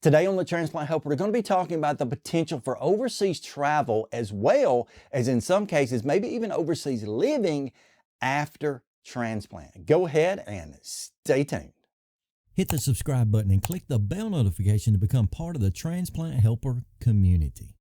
Today on the Transplant Helper, we're going to be talking about the potential for overseas travel as well as in some cases, maybe even overseas living after transplant. Go ahead and stay tuned. Hit the subscribe button and click the bell notification to become part of the Transplant Helper community.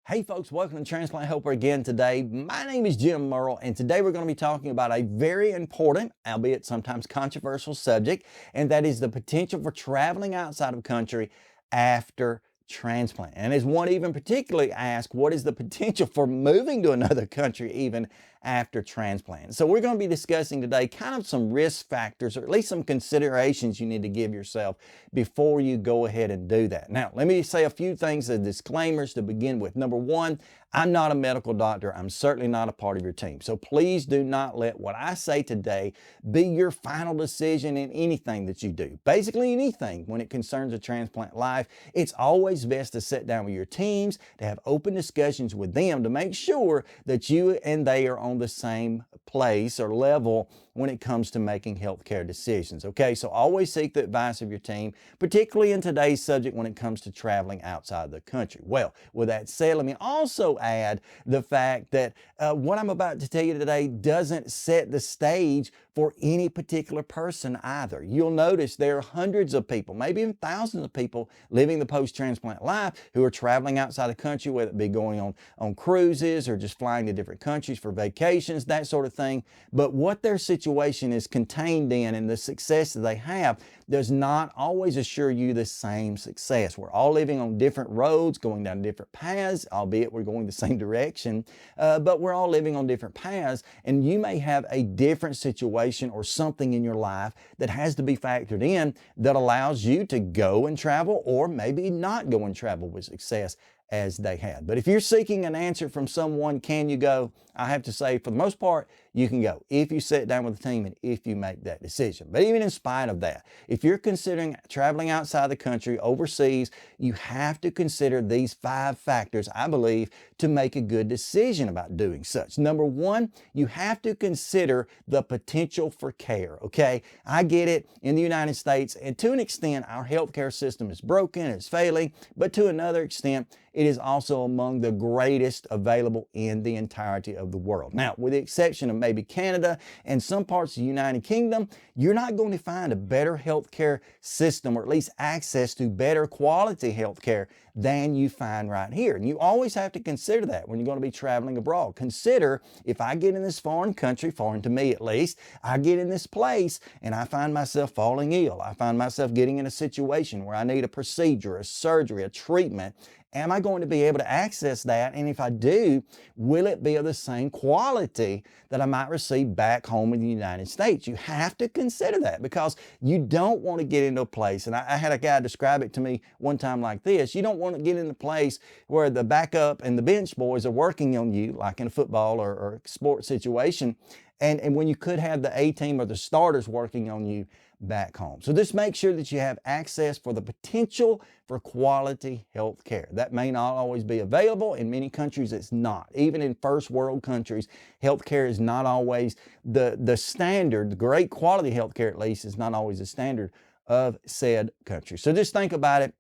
Hey folks, welcome to Transplant Helper again today. My name is Jim Merle, and today we're going to be talking about a very important, albeit sometimes controversial subject, and that is the potential for traveling outside of country after transplant. And as one even particularly asked, what is the potential for moving to another country even after transplant? So we're going to be discussing today kind of some risk factors, or at least some considerations you need to give yourself before you go ahead and do that. Now, let me say a few things as disclaimers to begin with. Number one, I'm not a medical doctor. I'm certainly not a part of your team. So please do not let what I say today be your final decision in anything that you do. Basically anything when it concerns a transplant life, it's always best to sit down with your teams, to have open discussions with them to make sure that you and they are on the same place or level when it comes to making healthcare decisions. Okay, so always seek the advice of your team, particularly in today's subject when it comes to traveling outside the country. Well, with that said, let me also add the fact that what I'm about to tell you today doesn't set the stage for any particular person either. You'll notice there are hundreds of people, maybe even thousands of people living the post-transplant life who are traveling outside the country, whether it be going on cruises or just flying to different countries for vacations, that sort of thing. But what their situation is contained in and the success that they have does not always assure you the same success. We're all living on different roads, going down different paths, albeit we're going the same direction, but we're all living on different paths, and you may have a different situation or something in your life that has to be factored in that allows you to go and travel or maybe not go and travel with success as they had. But if you're seeking an answer from someone, can you go? I have to say, for the most part, you can go if you sit down with the team and if you make that decision. But even in spite of that, if you're considering traveling outside the country, overseas, you have to consider these 5 factors, I believe, to make a good decision about doing such. Number one, you have to consider the potential for care, okay? I get it, in the United States, and to an extent, our healthcare system is broken, it's failing, but to another extent, it is also among the greatest available in the entirety of the world. Now, with the exception of maybe Canada and some parts of the United Kingdom, you're not going to find a better healthcare system, or at least access to better quality healthcare than you find right here. And you always have to consider that when you're going to be traveling abroad. Consider, if I get in this foreign country, foreign to me at least, I get in this place and I find myself falling ill. I find myself getting in a situation where I need a procedure, a surgery, a treatment. Am I going to be able to access that? And if I do, will it be of the same quality that I might receive back home in the United States? You have to consider that, because you don't want to get into a place, and I had a guy describe it to me one time like this: you don't want to get in a place where the backup and the bench boys are working on you, like in a football or sports situation, and when you could have the A team or the starters working on you back home. So just make sure that you have access for the potential for quality health care. That may not always be available. In many countries, it's not. Even in first world countries, health care is not always the standard. The great quality health care, at least, is not always the standard of said country. So just think about it.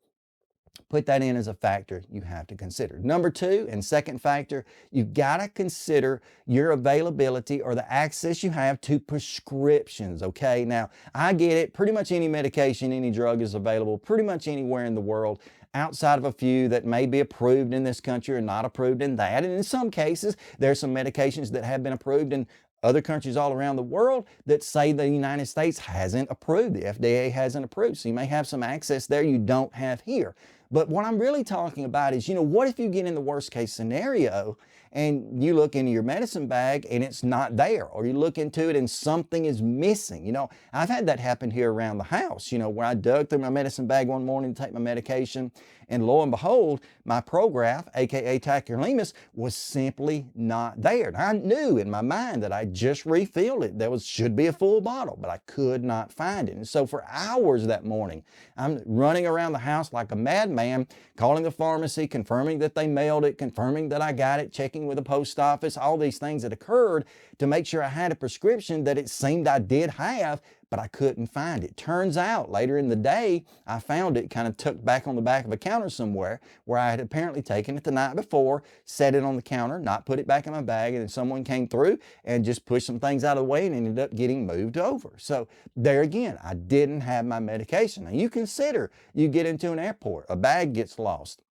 Put that in as a factor you have to consider. Number 2 and second factor, you've got to consider your availability or the access you have to prescriptions, okay? Now, I get it. Pretty much any medication, any drug is available pretty much anywhere in the world, outside of a few that may be approved in this country or not approved in that. And in some cases, there are some medications that have been approved in other countries all around the world that say the United States hasn't approved, the FDA hasn't approved. So you may have some access there you don't have here. But what I'm really talking about is, what if you get in the worst case scenario and you look into your medicine bag and it's not there, or you look into it and something is missing? I've had that happen here around the house, where I dug through my medicine bag one morning to take my medication, and lo and behold, my Prograf, aka tacrolimus, was simply not there. And I knew in my mind that I just refilled it. There should be a full bottle, but I could not find it. And so for hours that morning, I'm running around the house like a madman, calling the pharmacy, confirming that they mailed it, confirming that I got it, checking with the post office, all these things that occurred to make sure I had a prescription that it seemed I did have, but I couldn't find it. Turns out later in the day, I found it kind of tucked back on the back of a counter somewhere where I had apparently taken it the night before, set it on the counter, not put it back in my bag, and then someone came through and just pushed some things out of the way and ended up getting moved over. So there again, I didn't have my medication. Now you consider you get into an airport, a bag gets lost.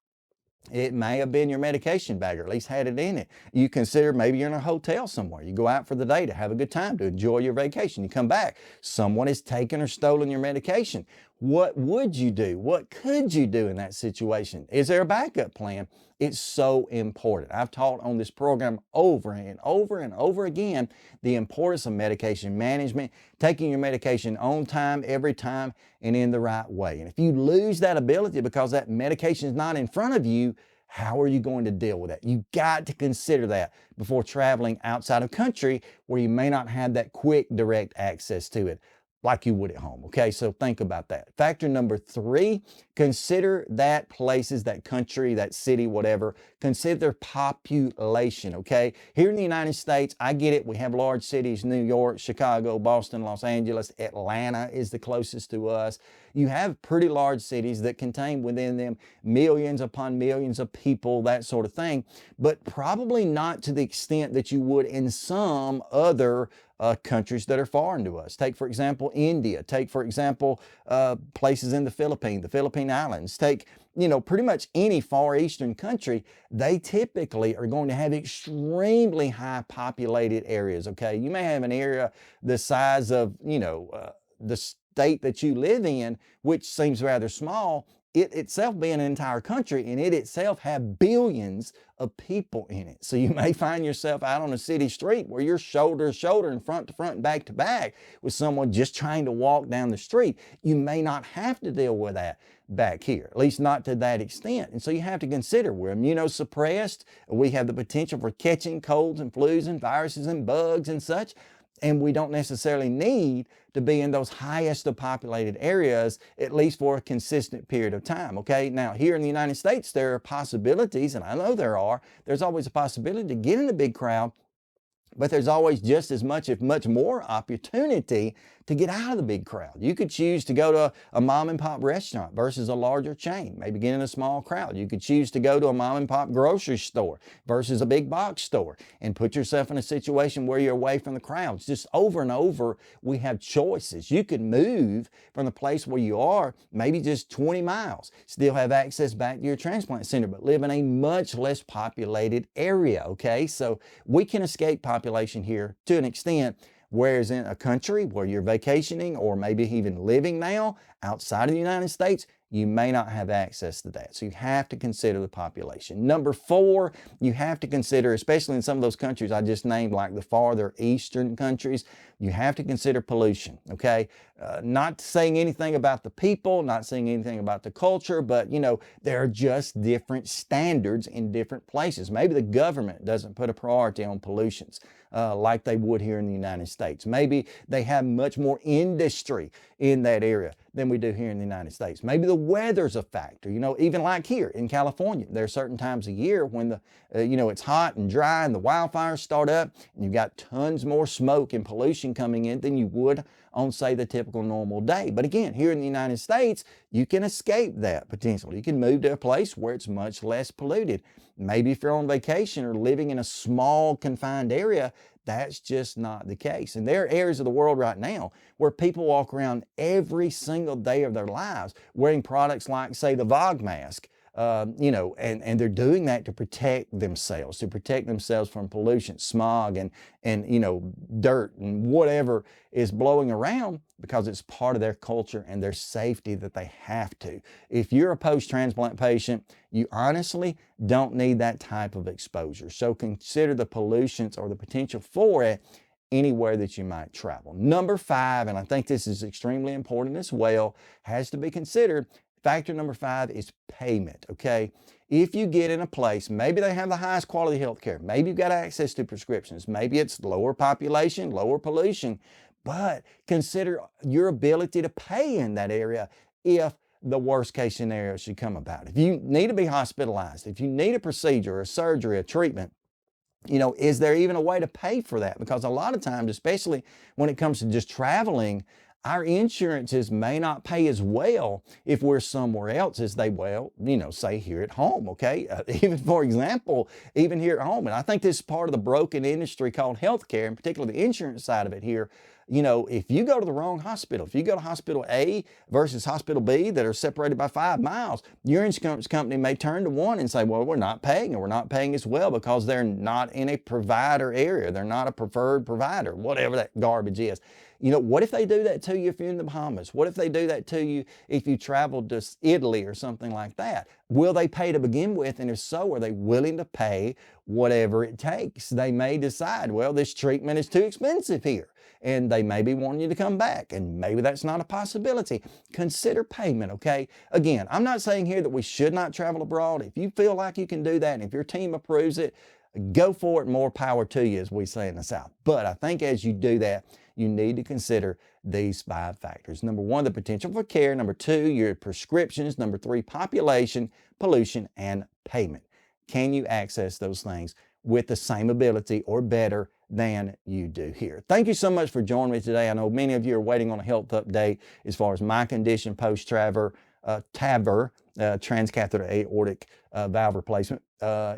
It may have been your medication bag, or at least had it in it. You consider maybe you're in a hotel somewhere. You go out for the day to have a good time, to enjoy your vacation. You come back, someone has taken or stolen your medication. What would you do? What could you do in that situation? Is there a backup plan? It's so important. I've taught on this program over and over and over again the importance of medication management, taking your medication on time, every time, and in the right way. And if you lose that ability because that medication is not in front of you, how are you going to deal with that? You got to consider that before traveling outside of country where you may not have that quick, direct access to it like you would at home. Okay, so think about that. Factor number 3, consider that places, that country, that city, whatever, consider population. Okay, here in the United States, I get it. We have large cities: New York, Chicago, Boston, Los Angeles. Atlanta is the closest to us. You have pretty large cities that contain within them millions upon millions of people, that sort of thing, but probably not to the extent that you would in some other countries that are foreign to us. Take, for example, India. Take, for example, places in the Philippine Islands. Take, pretty much any Far Eastern country. They typically are going to have extremely high populated areas, okay? You may have an area the size of, the state that you live in, which seems rather small, it itself being an entire country, and it itself have billions of people in it. So you may find yourself out on a city street where you're shoulder to shoulder and front to front and back to back with someone just trying to walk down the street. You may not have to deal with that back here, at least not to that extent. And so you have to consider we're immunosuppressed. We have the potential for catching colds and flus and viruses and bugs and such. And we don't necessarily need to be in those highest of populated areas, at least for a consistent period of time, okay? Now, here in the United States, there are possibilities, and I know there's always a possibility to get in a big crowd, but there's always just as much, if much more, opportunity to get out of the big crowd. You could choose to go to a mom and pop restaurant versus a larger chain, maybe get in a small crowd. You could choose to go to a mom and pop grocery store versus a big box store and put yourself in a situation where you're away from the crowds. Just over and over, we have choices. You could move from the place where you are, maybe just 20 miles, still have access back to your transplant center, but live in a much less populated area, okay? So we can escape population here to an extent. Whereas in a country where you're vacationing or maybe even living now outside of the United States, you may not have access to that. So you have to consider the population. Number 4, you have to consider, especially in some of those countries I just named, like the farther eastern countries, you have to consider pollution, okay? Not saying anything about the people, not saying anything about the culture, but there are just different standards in different places. Maybe the government doesn't put a priority on pollutions like they would here in the United States. Maybe they have much more industry in that area than we do here in the United States. Maybe the weather's a factor. Even like here in California, there are certain times of year when it's hot and dry and the wildfires start up and you've got tons more smoke and pollution coming in than you would on, say, the typical normal day. But again, here in the United States, you can escape that potentially. You can move to a place where it's much less polluted. Maybe if you're on vacation or living in a small confined area, that's just not the case. And there are areas of the world right now where people walk around every single day of their lives wearing products like, say, the VOG mask, and they're doing that to protect themselves from pollution, smog, and dirt and whatever is blowing around, because it's part of their culture and their safety that they have to. If you're a post-transplant patient, you honestly don't need that type of exposure. So consider the pollutions or the potential for it anywhere that you might travel. Number 5, and I think this is extremely important as well, has to be considered. Factor number 5 is payment, okay? If you get in a place, maybe they have the highest quality health care, maybe you've got access to prescriptions, maybe it's lower population, lower pollution, but consider your ability to pay in that area if the worst case scenario should come about. If you need to be hospitalized, if you need a procedure, a surgery, a treatment, is there even a way to pay for that? Because a lot of times, especially when it comes to just traveling Our insurances may not pay as well if we're somewhere else as they will, say here at home, okay? Even for example, even here at home. And I think this is part of the broken industry called healthcare, and particularly the insurance side of it here. If you go to the wrong hospital, if you go to hospital A versus hospital B that are separated by 5 miles, your insurance company may turn to one and say, well, we're not paying, or we're not paying as well because they're not in a provider area. They're not a preferred provider, whatever that garbage is. What if they do that to you if you're in the Bahamas? What if they do that to you if you traveled to Italy or something like that? Will they pay to begin with? And if so, are they willing to pay whatever it takes? They may decide, well, this treatment is too expensive here, and they may be wanting you to come back, and maybe that's not a possibility. Consider payment, okay? Again, I'm not saying here that we should not travel abroad. If you feel like you can do that, and if your team approves it, go for it. More power to you, as we say in the South. But I think as you do that, you need to consider these 5 factors. Number 1, the potential for care. Number 2, your prescriptions. Number 3, population, pollution, and payment. Can you access those things with the same ability or better than you do here? Thank you so much for joining me today. I know many of you are waiting on a health update as far as my condition post-TAVR, transcatheter aortic valve replacement.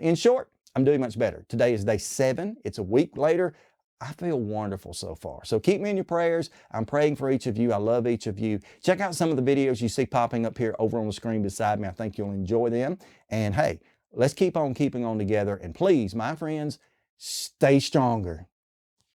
In short, I'm doing much better. Today is day 7. It's a week later. I feel wonderful so far. So keep me in your prayers. I'm praying for each of you. I love each of you. Check out some of the videos you see popping up here over on the screen beside me. I think you'll enjoy them. And hey, let's keep on keeping on together. And please, my friends, stay stronger.